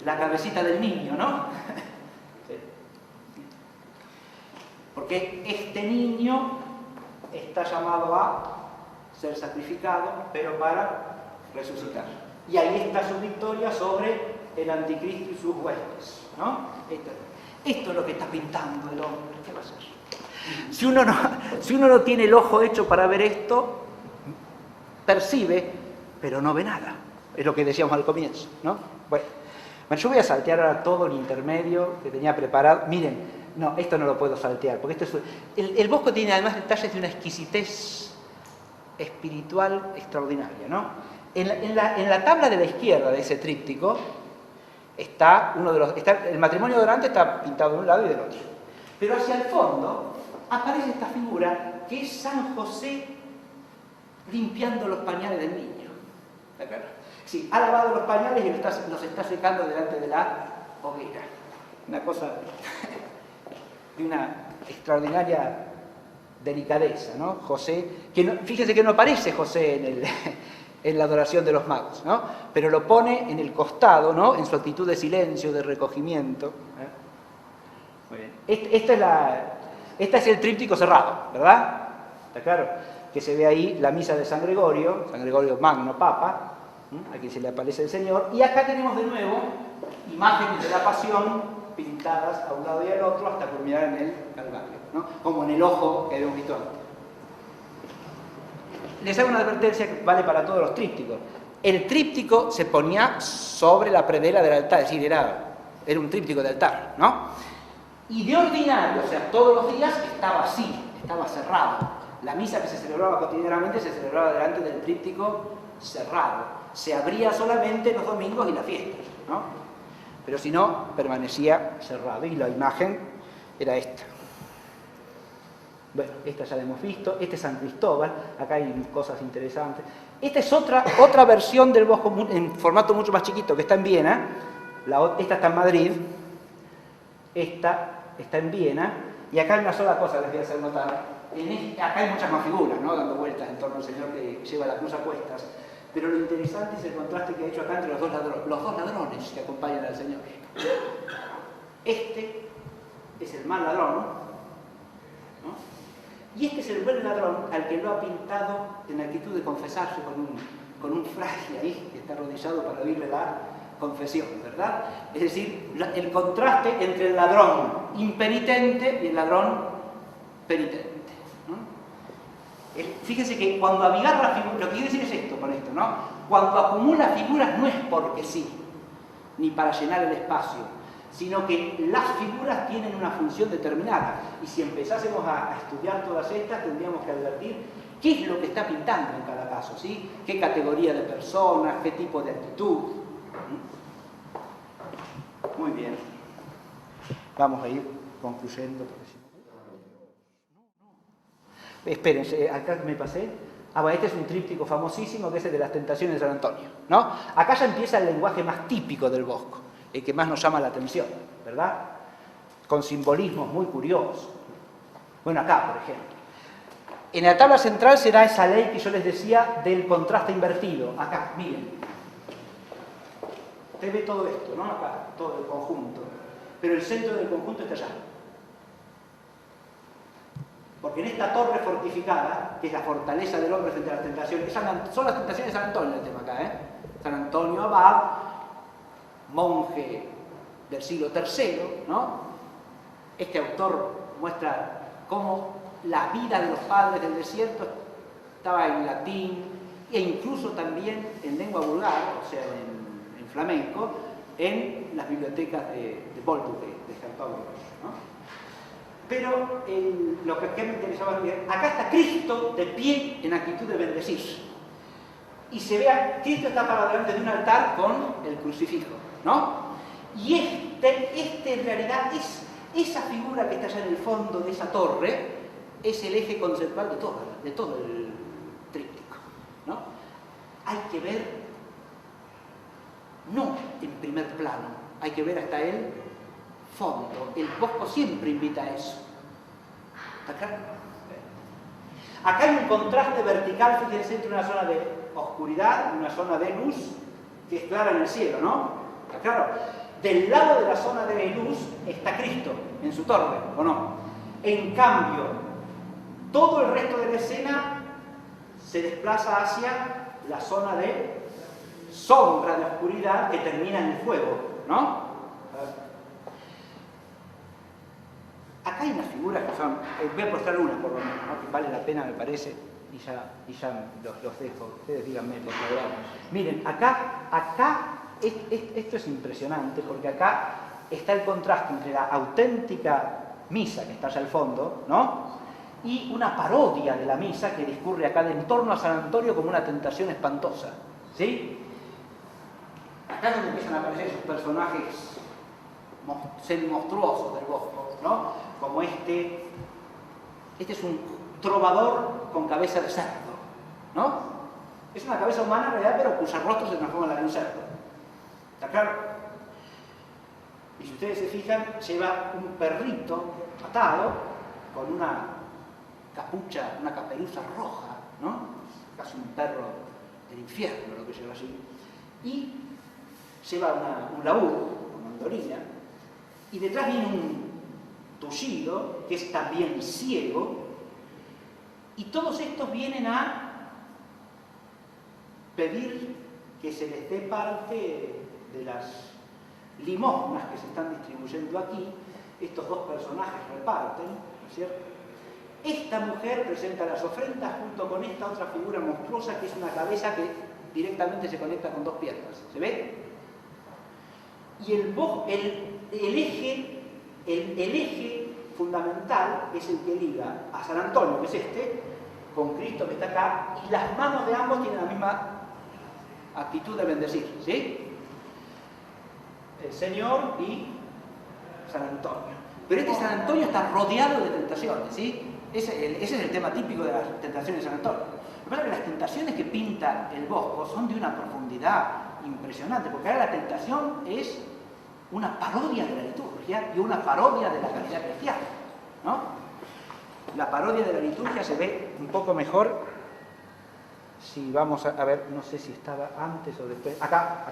la cabecita del niño, ¿no? Sí. Porque este niño está llamado a ser sacrificado, pero para resucitar. Y ahí está su victoria sobre el anticristo y sus huestes, ¿no? Esto es lo que está pintando el hombre. ¿Qué va a hacer? Si uno no tiene el ojo hecho para ver esto, percibe, pero no ve nada. Es lo que decíamos al comienzo, ¿no? Bueno, yo voy a saltear ahora todo el intermedio que tenía preparado. Miren, no, esto no lo puedo saltear, porque esto es... El Bosco tiene además detalles de una exquisitez espiritual extraordinaria, ¿no? En la tabla de la izquierda de ese tríptico está el matrimonio de Orante está pintado de un lado y del otro. Pero hacia el fondo aparece esta figura que es San José limpiando los pañales del niño. ¿De acuerdo? Sí, ha lavado los pañales y los está secando delante de la hoguera. Una cosa de una extraordinaria delicadeza, ¿no? José, fíjense que no aparece José en la adoración de los magos, ¿no? Pero lo pone en el costado, ¿no? En su actitud de silencio, de recogimiento. Muy bien. Este es el tríptico cerrado, ¿verdad? ¿Está claro? Que se ve ahí la misa de San Gregorio Magno, Papa, a quien se le aparece el Señor, y acá tenemos de nuevo imágenes de la pasión pintadas a un lado y al otro hasta culminar en el Calvario, ¿no? Como en el ojo que habíamos visto antes. Les hago una advertencia que vale para todos los trípticos. El tríptico se ponía sobre la predela del altar, es decir, era un tríptico de altar, ¿no? Y de ordinario, o sea, todos los días estaba así, estaba cerrado. La misa que se celebraba cotidianamente se celebraba delante del tríptico cerrado. Se abría solamente los domingos y las fiestas, ¿no? Pero si no, permanecía cerrado. Y la imagen era esta. Bueno, esta ya la hemos visto. Este es San Cristóbal. Acá hay cosas interesantes. Esta es otra versión del Bosco en formato mucho más chiquito, que está en Viena. Esta está en Madrid. Esta está en Viena. Y acá hay una sola cosa que les voy a hacer notar. Acá hay muchas más figuras, ¿no? Dando vueltas en torno al Señor que lleva la cruz a cuestas. Pero lo interesante es el contraste que ha hecho acá entre los dos ladrones que acompañan al Señor. Este es el mal ladrón, ¿no? Y este es el buen ladrón al que lo ha pintado en actitud de confesarse con un fraile ahí, que está arrodillado para oírle la confesión, ¿verdad? Es decir, el contraste entre el ladrón impenitente y el ladrón penitente. Fíjense que cuando abigarra figuras, lo que quiero decir es esto con esto, ¿no? Cuando acumula figuras no es porque sí, ni para llenar el espacio, sino que las figuras tienen una función determinada. Y si empezásemos a estudiar todas estas, tendríamos que advertir qué es lo que está pintando en cada caso, ¿sí? Qué categoría de personas, qué tipo de actitud. Muy bien. Vamos a ir concluyendo. Espérense, acá me pasé. Bueno, este es un tríptico famosísimo que es el de las tentaciones de San Antonio, ¿no? Acá ya empieza el lenguaje más típico del Bosco, el que más nos llama la atención, ¿verdad? Con simbolismos muy curiosos. Bueno, acá, por ejemplo. En la tabla central será esa ley que yo les decía del contraste invertido. Acá, miren. Usted ve todo esto, ¿no? Acá, todo el conjunto. Pero el centro del conjunto está allá. Porque en esta torre fortificada, que es la fortaleza del hombre frente a las tentaciones, son las tentaciones de San Antonio el tema acá, ¿eh? San Antonio Abad, monje del siglo III, ¿no? Este autor muestra cómo la vida de los padres del desierto estaba en latín e incluso también en lengua vulgar, o sea, en flamenco, en las bibliotecas de Bolduque, de San Pablo, ¿no? Pero lo que me interesaba ver, acá está Cristo de pie en actitud de bendecir. y se vea, Cristo está parado delante de un altar con el crucifijo, ¿no? Y este en realidad es esa figura que está allá en el fondo de esa torre, es el eje conceptual de todo el tríptico, ¿no? Hay que ver, no en primer plano, hay que ver hasta el fondo. El Bosco siempre invita a eso. ¿Está claro? Acá hay un contraste vertical, fíjense, entre una zona de oscuridad y una zona de luz que es clara en el cielo, ¿no? ¿Está claro? Del lado de la zona de luz está Cristo en su torre, ¿o no? En cambio, todo el resto de la escena se desplaza hacia la zona de sombra, de oscuridad, que termina en el fuego, ¿no? Acá hay unas figuras que son, voy a mostrar una por lo menos, ¿no? Que vale la pena, me parece, y ya los dejo. Ustedes díganme, por favor. Miren, acá esto es impresionante, porque acá está el contraste entre la auténtica misa que está allá al fondo, ¿no? Y una parodia de la misa que discurre acá en torno a San Antonio como una tentación espantosa, ¿sí? Acá es donde empiezan a aparecer esos personajes semi-monstruosos del Bosco, ¿no? Como este es un trovador con cabeza de cerdo, ¿no? Es una cabeza humana en realidad, pero cuyo rostro se transforma en la de un cerdo. ¿Está claro? Y si ustedes se fijan, lleva un perrito atado con una capucha, una caperuza roja, ¿no? Casi un perro del infierno, lo que lleva así. Y lleva un laúd, una mandolina, y detrás viene un tullido, que es también ciego, y todos estos vienen a pedir que se les dé parte de las limosnas que se están distribuyendo aquí. Estos dos personajes reparten, ¿no es cierto? Esta mujer presenta las ofrendas junto con esta otra figura monstruosa que es una cabeza que directamente se conecta con dos piernas. ¿Se ve? Y el eje fundamental es el que liga a San Antonio, que es este, con Cristo que está acá, y las manos de ambos tienen la misma actitud de bendecir, ¿sí? El Señor y San Antonio. Pero este San Antonio está rodeado de tentaciones, ¿sí? Ese es el tema típico de las tentaciones de San Antonio. Lo que pasa es que las tentaciones que pinta el Bosco son de una profundidad impresionante, porque ahora la tentación es una parodia de la liturgia y una parodia de la caridad cristiana, ¿no? La parodia de la liturgia se ve un poco mejor si vamos a ver, no sé si estaba antes o después. Acá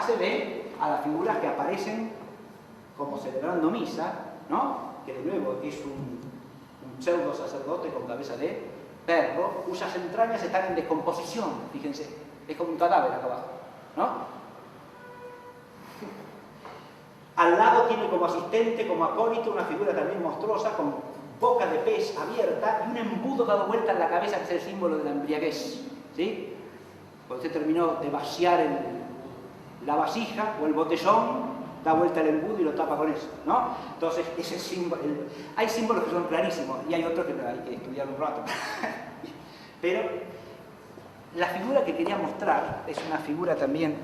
se ve a las figuras que aparecen como celebrando misa, ¿no? Que de nuevo es un pseudo sacerdote con cabeza de perro, cuyas entrañas están en descomposición, fíjense, es como un cadáver acá abajo, ¿no? Al lado tiene como asistente, como acólito, una figura también monstruosa con boca de pez abierta y un embudo dado vuelta en la cabeza que es el símbolo de la embriaguez, ¿sí? Cuando usted terminó de vaciar la vasija o el botellón, da vuelta el embudo y lo tapa con eso, ¿no? Entonces, ese símbolo, hay símbolos que son clarísimos y hay otros que hay que estudiar un rato. Pero la figura que quería mostrar es una figura también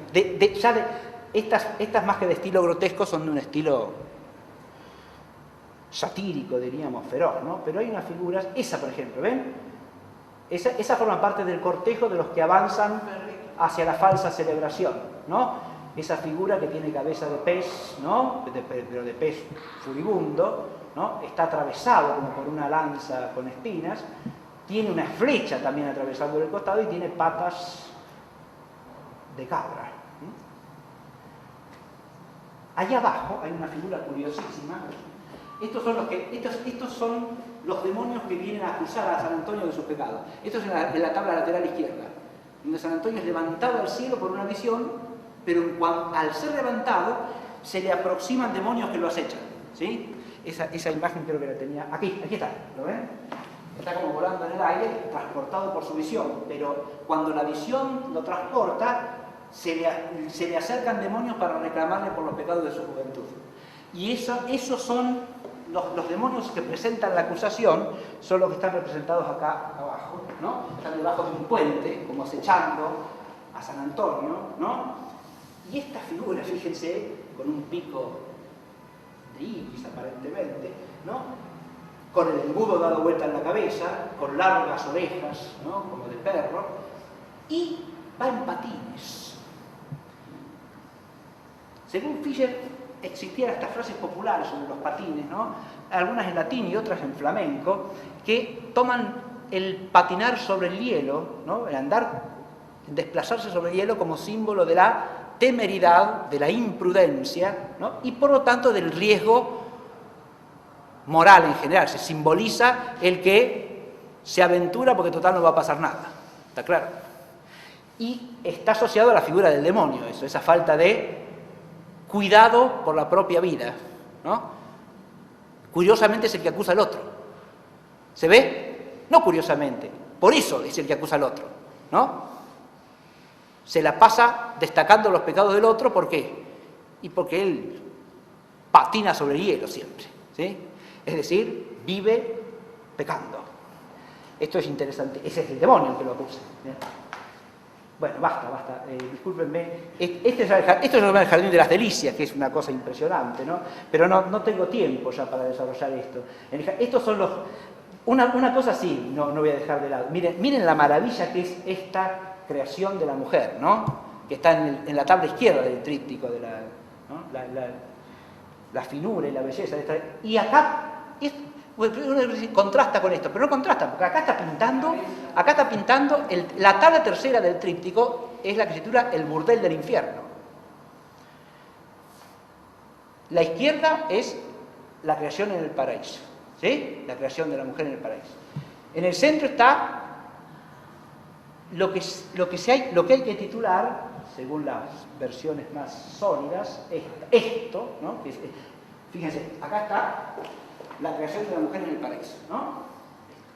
estas más que de estilo grotesco son de un estilo satírico, diríamos, feroz, ¿no? Pero hay unas figuras, esa por ejemplo, ¿ven? Esa forma parte del cortejo de los que avanzan hacia la falsa celebración, ¿no? Esa figura que tiene cabeza de pez, ¿no? Pero de pez furibundo, ¿no? Está atravesado como por una lanza con espinas, tiene una flecha también atravesando el costado y tiene patas de cabra. Allá abajo hay una figura curiosísima. Estos son los demonios que vienen a acusar a San Antonio de sus pecados. Esto es en la tabla lateral izquierda, donde San Antonio es levantado al cielo por una visión, pero al ser levantado se le aproximan demonios que lo acechan, ¿sí? Esa imagen creo que la tenía aquí está, ¿lo ven? Está como volando en el aire, transportado por su visión, pero cuando la visión lo transporta, se le acercan demonios para reclamarle por los pecados de su juventud. Y esos son los demonios que presentan la acusación son los que están representados acá abajo, ¿no? Están debajo de un puente, como acechando a San Antonio, ¿no? Y esta figura, fíjense, con un pico de ibis aparentemente, ¿no? Con el embudo dado vuelta en la cabeza, con largas orejas, ¿no? Como de perro, y va en patines. Según Fischer, existían estas frases populares sobre los patines, ¿no? Algunas en latín y otras en flamenco, que toman el patinar sobre el hielo, ¿no? El andar, el desplazarse sobre el hielo como símbolo de la temeridad, de la imprudencia, ¿no? Y por lo tanto del riesgo moral en general. Se simboliza el que se aventura porque total no va a pasar nada, ¿está claro? Y está asociado a la figura del demonio, eso, esa falta de cuidado por la propia vida, ¿no? Curiosamente es el que acusa al otro. ¿Se ve? No curiosamente, por eso es el que acusa al otro, ¿no? Se la pasa destacando los pecados del otro, ¿por qué? Y porque él patina sobre el hielo siempre, ¿sí? Es decir, vive pecando. Esto es interesante, ese es el demonio el que lo acusa, ¿eh? Bueno, basta, discúlpenme. Esto es el Jardín de las Delicias, que es una cosa impresionante, ¿no? Pero no tengo tiempo ya para desarrollar esto. Estos son los... Una cosa sí, no voy a dejar de lado. Miren la maravilla que es esta creación de la mujer, ¿no? Que está en la tabla izquierda del tríptico, de ¿no? La finura y la belleza. Y acá... contrasta con esto, pero no contrasta, porque acá está pintando la tabla tercera del tríptico, es la que se titula El burdel del infierno. La izquierda es la creación en el paraíso, ¿sí? La creación de la mujer en el paraíso. En el centro está lo que hay que titular, según las versiones más sólidas, esto, ¿no? Fíjense, acá está la creación de la mujer en el paraíso, ¿no?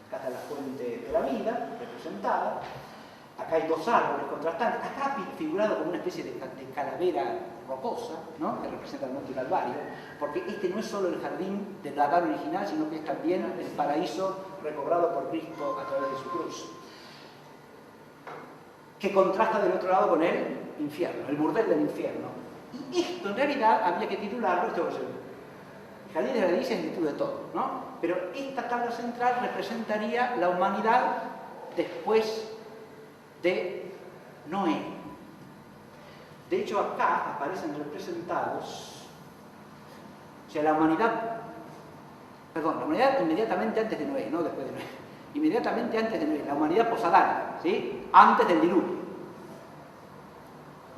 Acá está la fuente de la vida, representada. Acá hay dos árboles contrastantes. Acá figurado como una especie de calavera rocosa, ¿no? Que representa el monte Calvario, porque este no es solo el jardín del Adán original, sino que es también el paraíso recobrado por Cristo a través de su cruz, que contrasta del otro lado con el infierno, el burdel del infierno. Y esto en realidad había que titularlo, Jardín de las Delicias es virtud de todo, ¿no? Pero esta tabla central representaría la humanidad después de Noé. De hecho, acá aparecen representados, o sea, la humanidad inmediatamente antes de Noé, no después de Noé, inmediatamente antes de Noé, la humanidad posadánica, ¿sí? Antes del diluvio.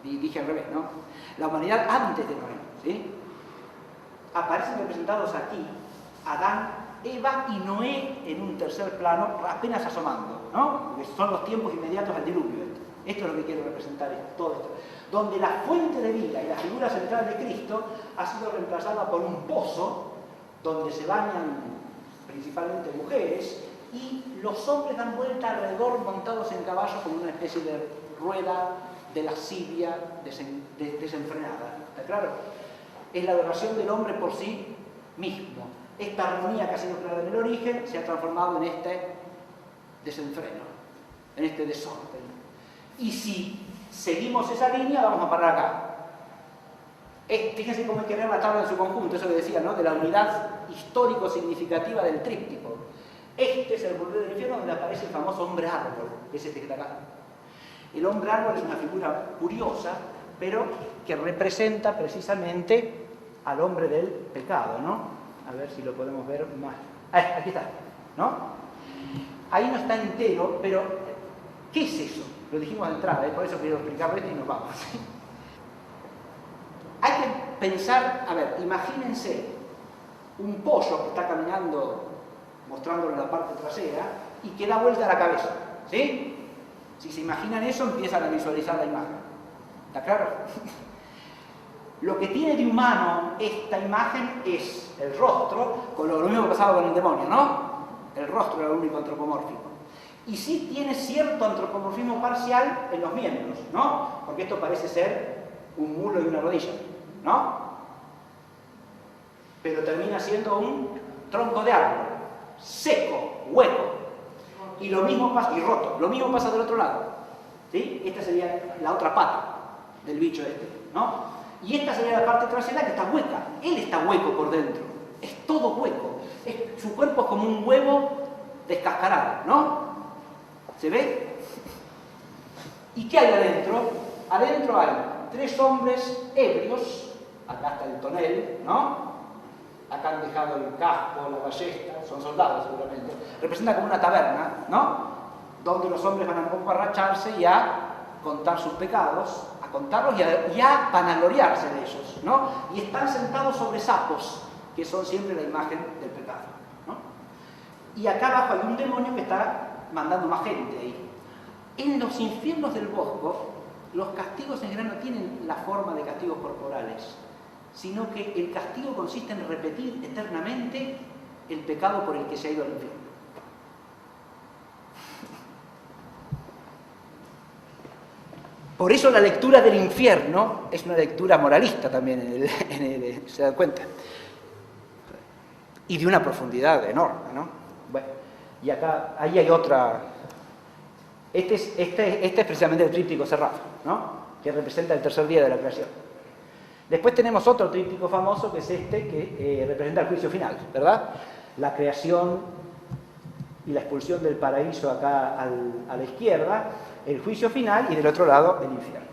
Dije al revés, ¿no? La humanidad antes de Noé, ¿sí? Aparecen representados aquí Adán, Eva y Noé en un tercer plano, apenas asomando, ¿no? Porque son los tiempos inmediatos al diluvio. Esto es lo que quiero representar, todo esto. Donde la fuente de vida y la figura central de Cristo ha sido reemplazada por un pozo donde se bañan principalmente mujeres y los hombres dan vuelta alrededor montados en caballos con una especie de rueda de lascivia desenfrenada. ¿Está claro? Es la adoración del hombre por sí mismo. Esta armonía que ha sido creada en el origen se ha transformado en este desenfreno, en este desorden. Y si seguimos esa línea, vamos a parar acá. Fíjense cómo hay que ver la tabla en su conjunto, eso que decía, ¿no? De la unidad histórico-significativa del tríptico. Este es el burdel del infierno donde aparece el famoso hombre árbol, que es este que está acá. El hombre árbol es una figura curiosa, pero que representa precisamente al hombre del pecado, ¿no? A ver si lo podemos ver más. Aquí está, ¿no? Ahí no está entero, pero ¿qué es eso? Lo dijimos de entrada, por eso quiero explicarlo esto y nos vamos. Hay que pensar, a ver, imagínense un pollo que está caminando, mostrándole la parte trasera, y que da vuelta a la cabeza, ¿sí? Si se imaginan eso, empiezan a visualizar la imagen. ¿Está claro? Lo que tiene de humano esta imagen es el rostro, con lo mismo que pasaba con el demonio, ¿no? El rostro era el único antropomórfico. Y sí tiene cierto antropomorfismo parcial en los miembros, ¿no? Porque esto parece ser un mulo y una rodilla, ¿no? Pero termina siendo un tronco de árbol, seco, hueco, y lo mismo pasa, y roto, lo mismo pasa del otro lado, ¿sí? Esta sería la otra pata del bicho este, ¿no? Y esta sería la parte trasera que está hueca, él está hueco por dentro, es todo hueco, su cuerpo es como un huevo descascarado, ¿no? ¿Se ve? ¿Y qué hay adentro? Adentro hay 3 hombres ebrios, acá está el tonel, ¿no? Acá han dejado el casco, la ballesta, son soldados seguramente. Representa como una taberna, ¿no? Donde los hombres van a emborracharse y a contar sus pecados, a contarlos y a vanagloriarse de ellos, ¿no? Y están sentados sobre sapos, que son siempre la imagen del pecado, ¿no? Y acá abajo hay un demonio que está mandando más gente ahí. En los infiernos del Bosco, los castigos en general no tienen la forma de castigos corporales, sino que el castigo consiste en repetir eternamente el pecado por el que se ha ido al infierno. Por eso la lectura del infierno es una lectura moralista también, ¿se dan cuenta? Y de una profundidad enorme, ¿no? Bueno, y acá, ahí hay otra. Este es precisamente el tríptico Serrafo, ¿no? Que representa el tercer día de la creación. Después tenemos otro tríptico famoso, que es este, que representa el juicio final, ¿verdad? La creación y la expulsión del paraíso acá a la izquierda, el juicio final, y del otro lado el infierno.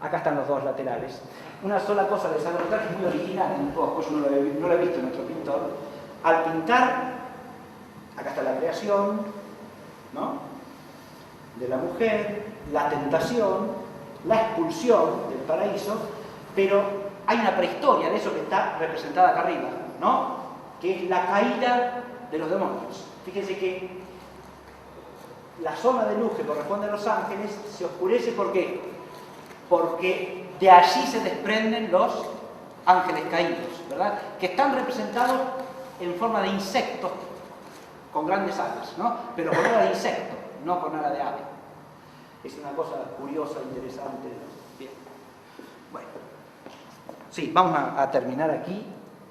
Acá están los dos laterales. Una sola cosa de saber notar, que es muy original en un poco, yo no lo he visto en otro pintor. Al pintar, acá está la creación, ¿no?, de la mujer, la tentación, la expulsión del paraíso, pero hay una prehistoria de eso que está representada acá arriba, ¿no?, que es la caída de los demonios. Fíjense que la zona de luz que corresponde a los ángeles se oscurece, ¿por qué? Porque de allí se desprenden los ángeles caídos, ¿verdad?, que están representados en forma de insectos con grandes alas, ¿no?, pero con ala de insecto, no con ala de ave. Es una cosa curiosa, interesante. Bien. Bueno, sí, vamos a terminar aquí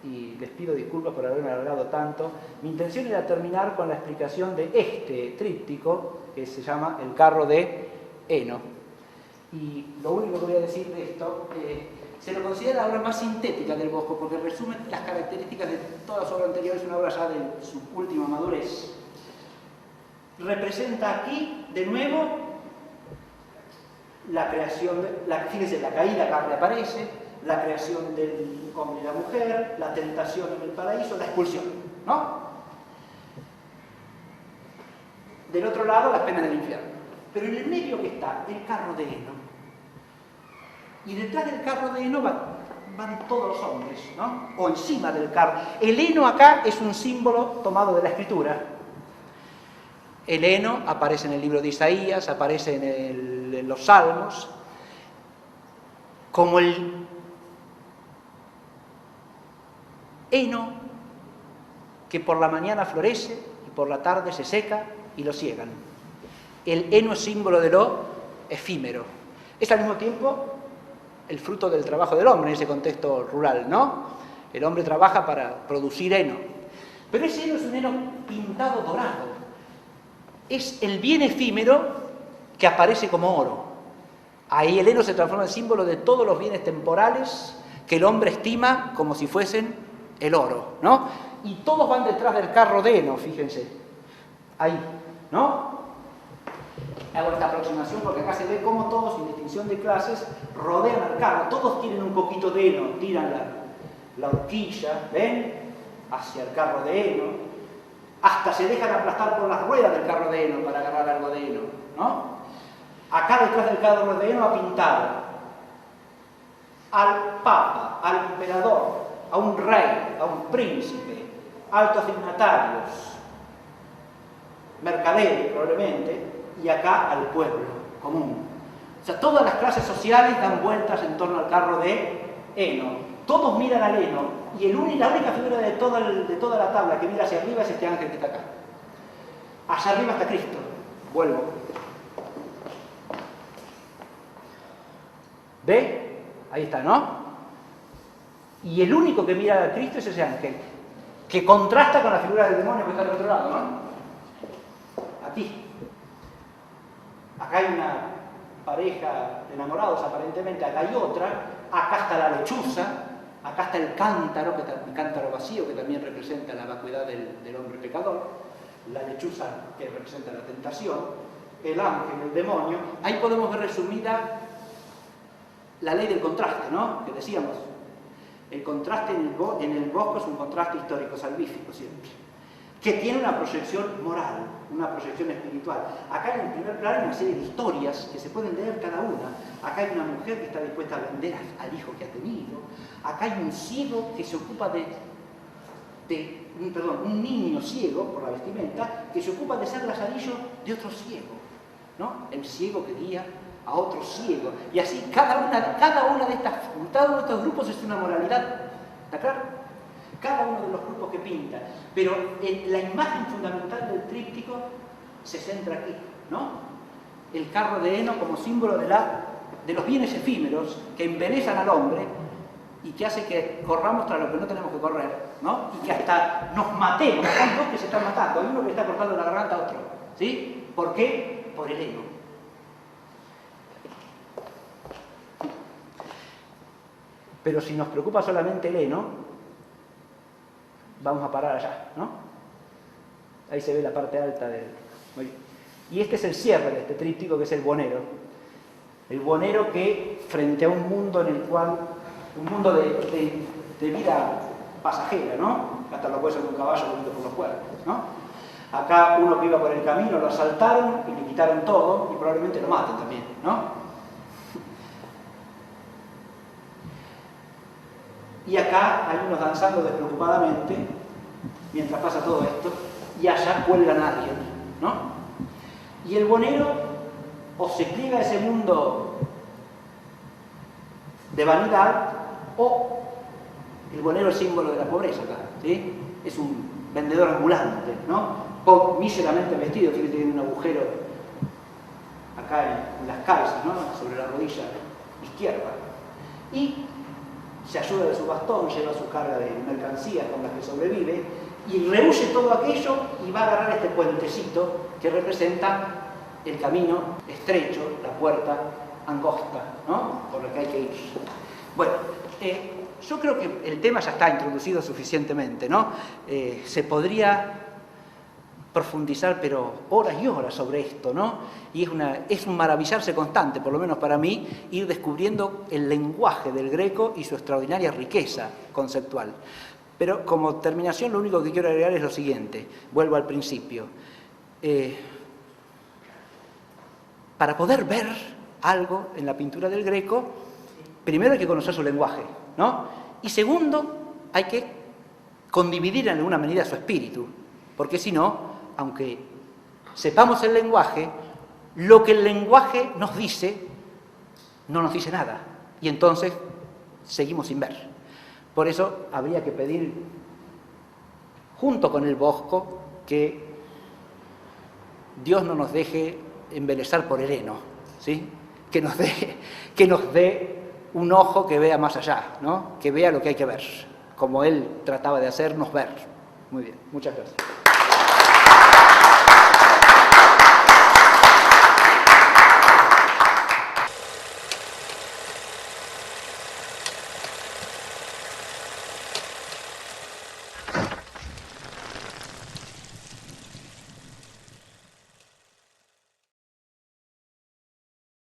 y les pido disculpas por haberme alargado tanto. Mi intención era terminar con la explicación de este tríptico que se llama El carro de Eno. Y lo único que voy a decir de esto, se lo considera la obra más sintética del Bosco, porque resume las características de toda su obra anterior, es una obra ya de su última madurez. Representa aquí, de nuevo, la creación, fíjense, la caída acá reaparece, la creación del hombre y la mujer, la tentación en el paraíso, la expulsión, ¿no? Del otro lado, las penas del infierno. Pero en el medio que está el carro de Eno. Y detrás del carro de Eno van todos los hombres, ¿no? O encima del carro. El heno acá es un símbolo tomado de la Escritura. El heno aparece en el libro de Isaías, aparece en los Salmos, como el heno que por la mañana florece y por la tarde se seca y lo ciegan. El heno es símbolo de lo efímero. Es al mismo tiempo el fruto del trabajo del hombre en ese contexto rural, ¿no? El hombre trabaja para producir heno. Pero ese heno es un heno pintado dorado. Es el bien efímero que aparece como oro. Ahí el heno se transforma en símbolo de todos los bienes temporales que el hombre estima como si fuesen el oro, ¿no? Y todos van detrás del carro de heno, fíjense. Ahí, ¿no? Hago esta aproximación porque acá se ve cómo todos, sin distinción de clases, rodean al carro. Todos tienen un poquito de heno, tiran la horquilla, ¿ven?, hacia el carro de heno. Hasta se dejan aplastar por las ruedas del carro de heno para agarrar algo de heno, ¿no? Acá detrás del carro de heno ha pintado al papa, al emperador, a un rey, a un príncipe, altos dignatarios, mercaderes probablemente, y acá al pueblo común. O sea, todas las clases sociales dan vueltas en torno al carro de heno. Todos miran al heno, y la única figura de toda la tabla que mira hacia arriba es este ángel que está acá. Allá arriba está Cristo. Vuelvo. ¿Ve? Ahí está, ¿no? Y el único que mira a Cristo es ese ángel. que contrasta con la figura del demonio que está del otro lado, ¿no? Aquí. Acá hay una pareja de enamorados, aparentemente, acá hay otra, acá está la lechuza, acá está el cántaro vacío, que también representa la vacuidad del hombre pecador, la lechuza que representa la tentación, el ángel, el demonio. Ahí podemos ver resumida la ley del contraste, ¿no? Que decíamos, el contraste en el bosque es un contraste histórico-salvífico siempre, que tiene una proyección moral, una proyección espiritual. Acá en el primer plano hay una serie de historias que se pueden leer cada una. Acá hay una mujer que está dispuesta a vender al hijo que ha tenido. Acá hay un ciego que se ocupa un niño ciego, por la vestimenta, que se ocupa de ser lazarillo de otro ciego, ¿no? El ciego que guía a otro ciego. Y así cada uno de estos grupos es una moralidad, ¿está claro? Cada uno de los grupos que pinta. Pero la imagen fundamental del tríptico se centra aquí, ¿no? El carro de heno como símbolo de los bienes efímeros que embelezan al hombre y que hace que corramos tras lo que no tenemos que correr, ¿no? Y que hasta nos matemos. Hay dos que se están matando, hay uno que está cortando la garganta a otro, ¿sí? ¿Por qué? Por el heno. Pero si nos preocupa solamente el heno, vamos a parar allá, ¿no? Ahí se ve la parte alta del... Y este es el cierre de este tríptico, que es el buhonero. El buhonero que, frente a un mundo en el cual, un mundo de vida pasajera, ¿no? Hasta lo puede ser un caballo comido por los cuernos, ¿no? Acá uno que iba por el camino lo asaltaron y le quitaron todo y probablemente lo maten también, ¿no? Y acá hay unos danzando despreocupadamente mientras pasa todo esto, y allá cuelgan a alguien, ¿no? Y el buhonero o se pliega a ese mundo de vanidad, o el buhonero es símbolo de la pobreza acá, ¿sí? Es un vendedor ambulante, ¿no? Míseramente vestido, tiene un agujero acá en las calzas, ¿no? Sobre la rodilla izquierda. Y se ayuda de su bastón, lleva su carga de mercancías con las que sobrevive, y rehuye todo aquello y va a agarrar este puentecito que representa el camino estrecho, la puerta angosta, ¿no? Por la que hay que ir. Bueno, yo creo que el tema ya está introducido suficientemente, ¿no? Se podría profundizar, pero horas y horas sobre esto, ¿no? Y es un maravillarse constante, por lo menos para mí, ir descubriendo el lenguaje del Greco y su extraordinaria riqueza conceptual. Pero como terminación, lo único que quiero agregar es lo siguiente. Vuelvo al principio. Para poder ver algo en la pintura del Greco, primero hay que conocer su lenguaje, ¿no? Y segundo, hay que condividir en alguna medida su espíritu, porque si no, aunque sepamos el lenguaje, lo que el lenguaje nos dice, no nos dice nada. Y entonces seguimos sin ver. Por eso habría que pedir, junto con el Bosco, que Dios no nos deje embelesar por el heno, ¿sí? Que nos dé un ojo que vea más allá, ¿no? Que vea lo que hay que ver, como él trataba de hacernos ver. Muy bien, muchas gracias.